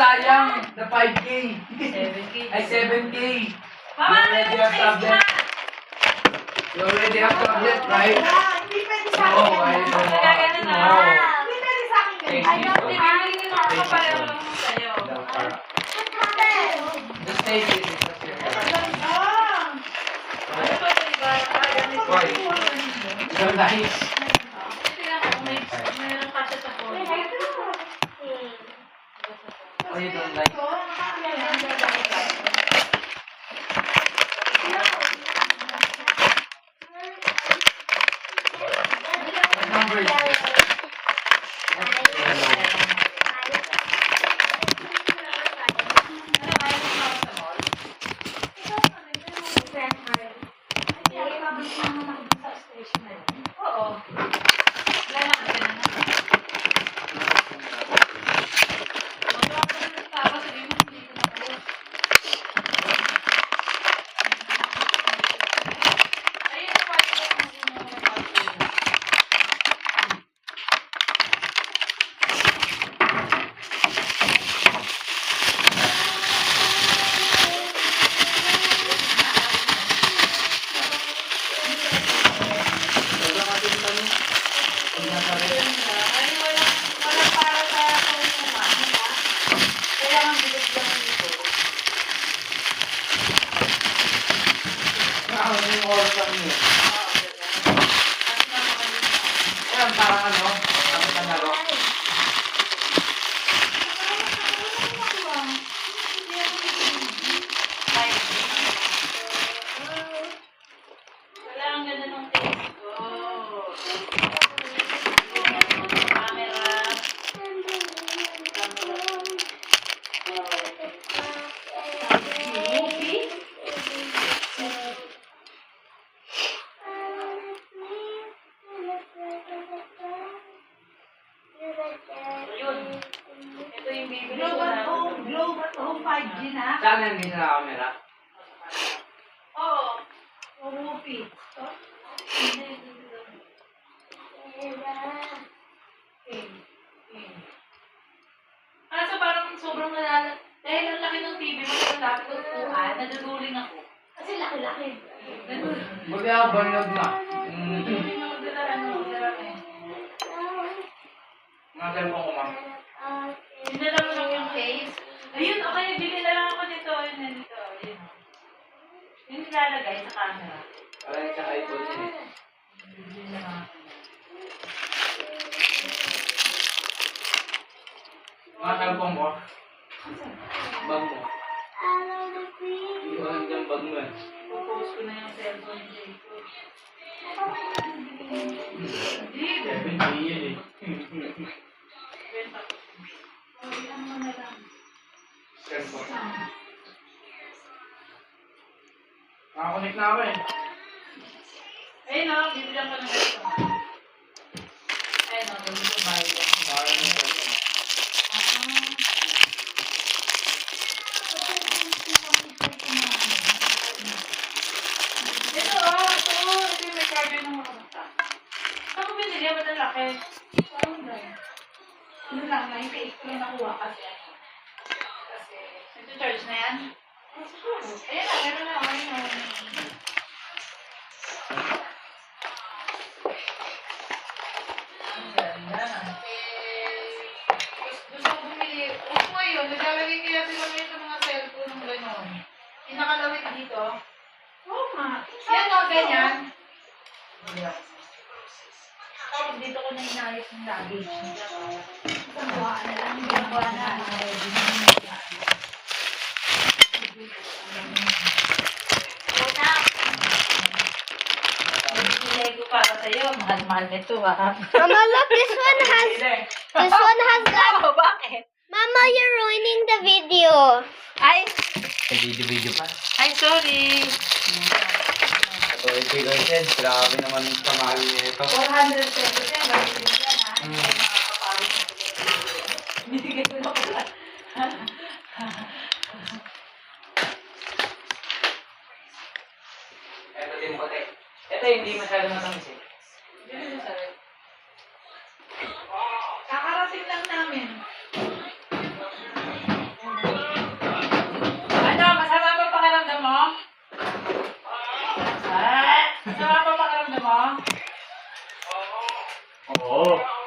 sayang. The 5K. 7K. Ay, 7K. Mama, already have tablet. You already have tablet, right? Hindi pwede sa No, akin. I don't Nagagano na. know. Hindi pwede sa akin. Thank Ay, you. Hindi, bibigyan ko ako pareho lang sa'yo. Just take it. It's your Ah. Ano ba ito iba? Ganito. Why? So nice. Tingnan ko, mayroong kasya sa phone. Oh, you don't like? What number is this? Oo. Lalaki ka na. Tapos sabihin mo, hindi ko na po. Ayun, pwede ko kung sino mo napapagod. Ay, wala para sa konsuman. Kailangan bilis lang dito. Ano yung oras lang niyo? Ayan, parang ano? Tapos ang laro. Wala ang ganda ng taste ko. Camera. Movie? Ayun. Ito yung bibili ko na. Globe at home 5G na. Saan yan din sa camera? Oo. Umupi. Kaso parang sobrang nalala. Dahil ang laki ng TV mo, ang lapit ng upuan, naduduling ako. Kasi laki-laki. Buti ako banyog na. Naduduling ako dala, sarap eh. Mga cellphone ko, ma'am. Dinala mo lang yung case. Ayun, okay, bili na lang ako nito. Ayun na nito. Ayun. Yung nilalagay sa camera. Parang yung sa iPhone yun eh. Bili na lang ako. Mga cellphone mo. Bag mo. Iwan dyan bag mo eh. Popost ko na yung cellphone Jay ko. Hindi, 7K yun eh. benta ko. Ilan mo na lang. Cellphone. Nakakonect na ako eh. Ayun o, bibilang ko na ganito. Ayun o, ganito ko bayad. Parang yung cellphone. Ito yung may charger ng mga bata. Saan mo binili? Ba't ang laki? Parang dahil. Ano lang, may case ko yung nakuha kasi. Ito charge na yan? Ayan na, meron na. Ayun na. Ang ganda. Gusto ko bumili. Gusto ko yun. Naglalagay kaya sila ngayon sa mga cellphone ng gano'n. Yung nakalawit dito. Oo nga. Yan o, ganyan. Tapos dito ko na inayos yung luggage. Isang buwan na lang. Isang buwan na. Ibigay ko para sa'yo. Mahal-mahal nito ha. Mama, look, this one has got. Oh, bakit? Mama, you're ruining the video. Ay! May video pa. Ay, sorry. Ito ito guys, grabe naman sa mahal niya ito. 400 pesos yan. Bakit din yan ha? Hindi kayo makakapawis na binigay ko na pala. Ito din puti. Ito hindi masyado matamis eh. Bili mo sa'yo. Kakarating lang namin. Oo.